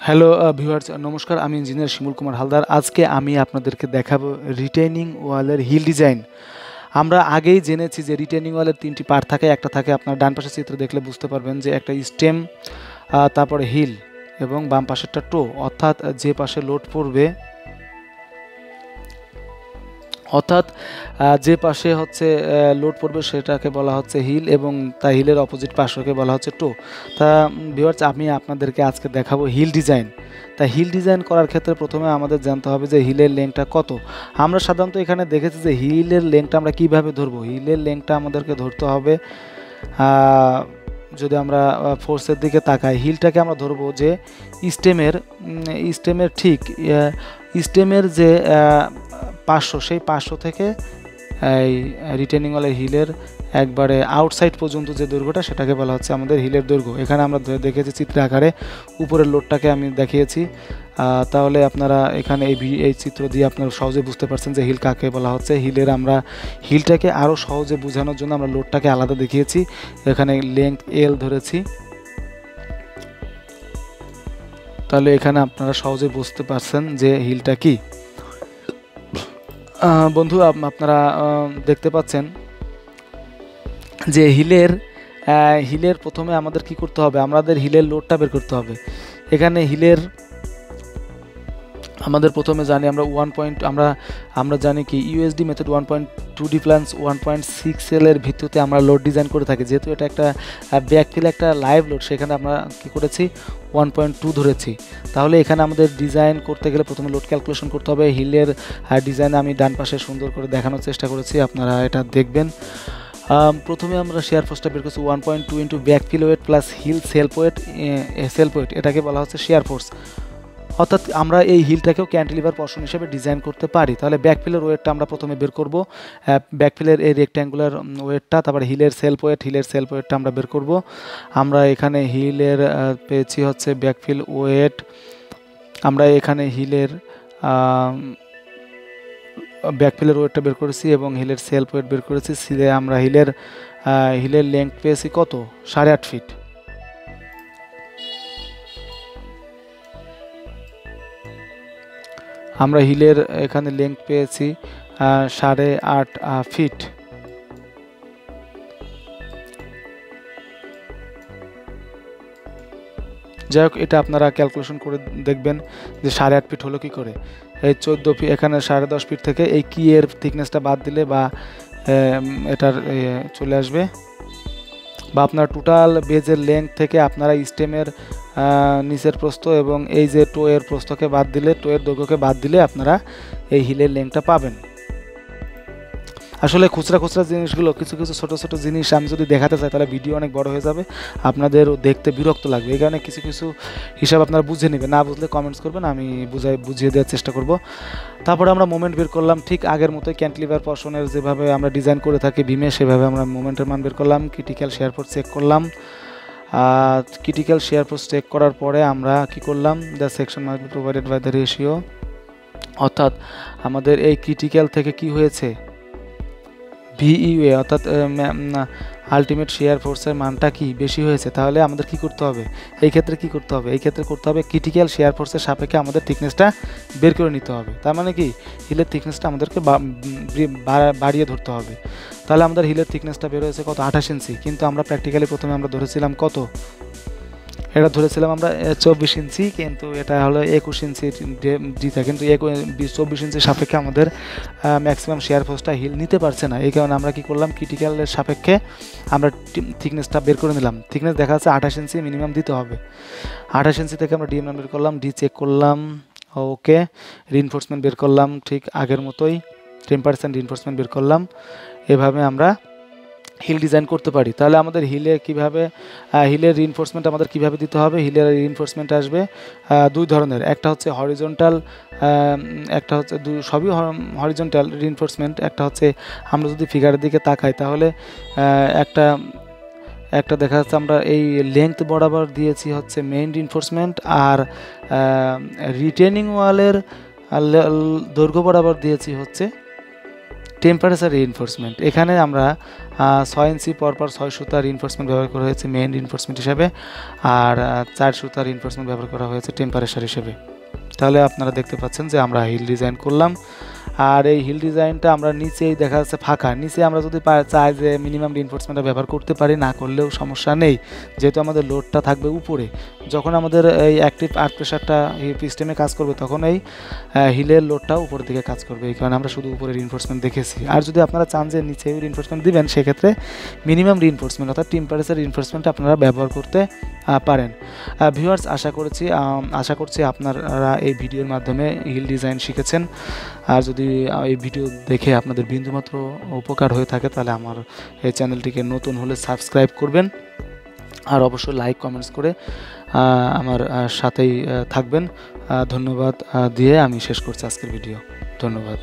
Hello viewers, নমস্কার। আমি engineer শিমুল কুমার হালদার। আজকে আমি আপনাদেরকে দেখাবো রিটেইনিং ওয়ালের হিল ডিজাইন। আমরা আগেই জেনেছি যে রিটেইনিং ওয়ালের তিনটি পার্ট থাকে। একটা থাকে, আপনার ডান পাশের চিত্র দেখলে বুঝতে পারবেন যে একটা স্টেম, তারপরে হিল এবং বাম পাশেরটা টো, অর্থাৎ যে পাশে লোড পড়বে, অর্থাৎ যে পাশে হচ্ছে লোড পড়বে সেটাকে বলা হচ্ছে হিল এবং তা হিলের অপোজিট পাশকে বলা হচ্ছে টো। তা ভিউয়ার্স, আমি আপনাদেরকে আজকে দেখাবো হিল ডিজাইন। তা হিল ডিজাইন করার ক্ষেত্রে প্রথমে আমাদের জানতে হবে যে হিলের লেংথটা কত। আমরা সাধারণত এখানে দেখেছি যে হিলের লেংথটা আমরা কিভাবে ধরবো। হিলের লেংথটা আমাদেরকে ধরতে হবে, যদি আমরা ফোর্সের দিকে তাকাই, হিলটাকে আমরা ধরবো যে স্টেমের ঠিক স্টেমের যে 500, সেই 500 থেকে এই রিটেনিং ওয়ালের হিলের একবারে আউটসাইড পর্যন্ত যে দৈর্ঘ্যটা, সেটাকে বলা হচ্ছে আমাদের হিলের দৈর্ঘ্য। এখানে আমরা দেখেছি চিত্র আকারে, উপরের লোডটাকে আমি দেখিয়েছি। তাহলে আপনারা এখানে এই চিত্র দিয়ে আপনারা সহজে বুঝতে পারছেন যে হিল কাকে বলা হচ্ছে। আমরা হিলটাকে আরও সহজে বোঝানোর জন্য আমরা লোডটাকে আলাদা দেখিয়েছি। এখানে লেংথ এল ধরেছি, তাহলে এখানে আপনারা সহজে বুঝতে পারছেন যে হিলটা কি। বন্ধু, আপনারা দেখতে পাচ্ছেন যে হিলের প্রথমে আমাদের কি করতে হবে, আমাদের হিলের লোডটা বের করতে হবে। এখানে হিলের আমাদের প্রথমে জানি আমরা জানি কি USD method 1.2D plus 1.6L এর ভিত্তিতে আমরা লোড ডিজাইন করে থাকি। যেহেতু এটা একটা ব্যাকফিল, একটা লাইভ লোড, সেখানে আমরা কি করেছি 1.2 ধরেছি। তাহলে এখানে আমাদের ডিজাইন করতে গেলে প্রথমে লোড ক্যালকুলেশন করতে হবে। হিলের ডিজাইন আমি ডান পাশে সুন্দর করে দেখানোর চেষ্টা করেছি, আপনারা এটা দেখবেন। প্রথমে আমরা শেয়ার ফোর্সটা বের করছি 1.2 into backfill weight plus heel self weight, এটাকে বলা হচ্ছে শেয়ার ফোর্স। অর্থাৎ আমরা এই হিলটাকেও ক্যান্টিলিভার পোরশন হিসেবে ডিজাইন করতে পারি। তাহলে ব্যাকফিলের ওয়েটটা আমরা প্রথমে বের করব, ব্যাকফিলের এই রেক্ট্যাঙ্গুলার ওয়েটটা, তারপরে হিলের সেলফ ওয়েটটা আমরা বের করব। আমরা এখানে হিলের পেয়েছি হচ্ছে ব্যাকফিল ওয়েট, আমরা এখানে হিলের ব্যাকফিলের ওয়েটটা বের করেছি এবং হিলের সেলফ ওয়েট বের করেছি। আমরা হিলের লেংথ পেয়েছি কত, 8.5 ফিট। আমরা হিলের এখানে লেংথ পেয়েছি 8.5 ফিট। যাই হোক, এটা আপনারা ক্যালকুলেশন করে দেখবেন যে 8.5 ফিট হলো কি করে। এই 14 ফিট, এখানে 10.5 ফিট থেকে এই কি এর থিকনেসটা বাদ দিলে বা এটার চলে আসবে, বা আপনার টোটাল বেজের লেংথ থেকে আপনারা স্টেমের নিচের প্রস্থ এবং এই যে টো এর প্রস্থকে বাদ দিলে, টো এর দৈর্ঘ্যকে বাদ দিলে আপনারা এই হিলের লেংথটা পাবেন। আসলে খুচরা জিনিসগুলো, কিছু ছোট জিনিস আমি যদি দেখাতে চাই তাহলে ভিডিও অনেক বড় হয়ে যাবে, আপনাদেরও দেখতে বিরক্ত লাগবে। এই কারণে কিছু হিসাব আপনারা বুঝে নেবেন, না বুঝলে কমেন্টস করবেন, আমি বুঝিয়ে দেওয়ার চেষ্টা করব। তারপরে আমরা মোমেন্ট বের করলাম ঠিক আগের মতোই, ক্যান্টিলিভার পোরশনের যেভাবে আমরা ডিজাইন করে থাকি বিমে, সেভাবে আমরা মোমেন্টের মান বের করলাম। ক্রিটিক্যাল শেয়ার ফোর্স চেক করলাম। ক্রিটিক্যাল শেয়ার ফোর্স চেক করার পরে আমরা কি করলাম, the section must be provided by the ratio, অর্থাৎ আমাদের এই ক্রিটিক্যাল থেকে কি হয়েছে, ভিইউএ, অর্থাৎ আলটিমেট শেয়ার ফোর্সের মানটা কি বেশি হয়েছে। তাহলে আমাদের কি করতে হবে, এই ক্ষেত্রে করতে হবে ক্রিটিক্যাল শেয়ার ফোর্সের সাপেক্ষে আমাদের থিকনেসটা বের করে নিতে হবে। তার মানে কি, হিলের থিকনেসটা আমাদেরকে বাড়িয়ে ধরতে হবে। তাহলে আমাদের হিলের থিকনেসটা বের হয়েছে কত, 28 ইঞ্চি। কিন্তু আমরা প্র্যাকটিক্যালি প্রথমে আমরা ধরেছিলাম কত, এটা ধরেছিলাম আমরা 24 ইঞ্চি, কিন্তু এটা হলো 21 ইঞ্চি দিতে, কিন্তু 24 ইঞ্চির সাপেক্ষে আমাদের ম্যাক্সিমাম শেয়ার ফোর্সটা হিল নিতে পারছে না। এই কারণে আমরা কি করলাম, ক্রিটিক্যালের সাপেক্ষে আমরা থিকনেসটা বের করে নিলাম। থিকনেস দেখা যাচ্ছে 28 ইঞ্চি মিনিমাম দিতে হবে। 28 ইঞ্চি থেকে আমরা ডিএম মান বের করলাম, ডি চেক করলাম, ওকে। রিইনফোর্সমেন্ট বের করলাম ঠিক আগের মতোই, 10% রিইনফোর্সমেন্ট বের করলাম। এভাবে আমরা হিল ডিজাইন করতে পারি। তাহলে আমাদের হিলের রিইনফোর্সমেন্ট আমাদের কিভাবে দিতে হবে, হিলের রিইনফোর্সমেন্ট আসবে দুই ধরনের, একটা হচ্ছে হরিজন্টাল, একটা হচ্ছে সবই হরিজন্টাল রিইনফোর্সমেন্ট। একটা হচ্ছে আমরা যদি ফিগারের দিকে তাকাই তাহলে একটা দেখা যাচ্ছে আমরা এই লেংথ বরাবর দিয়েছি হচ্ছে মেইন রিইনফোর্সমেন্ট, আর রিটেনিং ওয়ালের দৈর্ঘ্য বরাবর দিয়েছি হচ্ছে টেম্পারেচার রিইনফোর্সমেন্ট, এখানে আমরা 6 ইঞ্চি পরপর 6 সুতা রিইনফোর্সমেন্ট ব্যবহার করা হয়েছে মেইন রিইনফোর্সমেন্ট হিসাবে, আর 4 সুতা রিইনফোর্সমেন্ট ব্যবহার করা হয়েছে টেম্পারেচার হিসেবে। তাহলে আপনারা দেখতে পাচ্ছেন যে আমরা হিল ডিজাইন করলাম, আর এই হিল ডিজাইনটা আমরা নিচেই দেখা যাচ্ছে ফাঁকা, নিচে আমরা যদি চাই যে মিনিমাম রিইনফোর্সমেন্টটা ব্যবহার করতে পারি, না করলেও সমস্যা নেই, যেহেতু আমাদের লোডটা থাকবে উপরে। যখন আমাদের এই অ্যাক্টিভ আর্থ প্রেশারটা সিস্টেমে কাজ করবে তখন এই হিলের লোডটা উপরের দিকে কাজ করবে, এই কারণে আমরা শুধু উপরে রিইনফোর্সমেন্ট দেখেছি। আর যদি আপনারা চান যে নিচে রিইনফোর্সমেন্ট দিবেন, সেক্ষেত্রে মিনিমাম রিইনফোর্সমেন্ট অর্থাৎ টেম্পারেচার রিইনফোর্সমেন্ট আপনারা ব্যবহার করতে পারেন। ভিউয়ার্স, আশা করছি আপনারা এই ভিডিওর মাধ্যমে হিল ডিজাইন শিখেছেন। আর যদি এই ভিডিও দেখে আপনাদের বিন্দুমাত্র উপকার হয়ে থাকে তাহলে আমার এই চ্যানেলটিকে নতুন হলে সাবস্ক্রাইব করবেন, আর অবশ্যই লাইক কমেন্টস করে আমার সাথেই থাকবেন। ধন্যবাদ দিয়ে আমি শেষ করছি আজকের ভিডিও। ধন্যবাদ।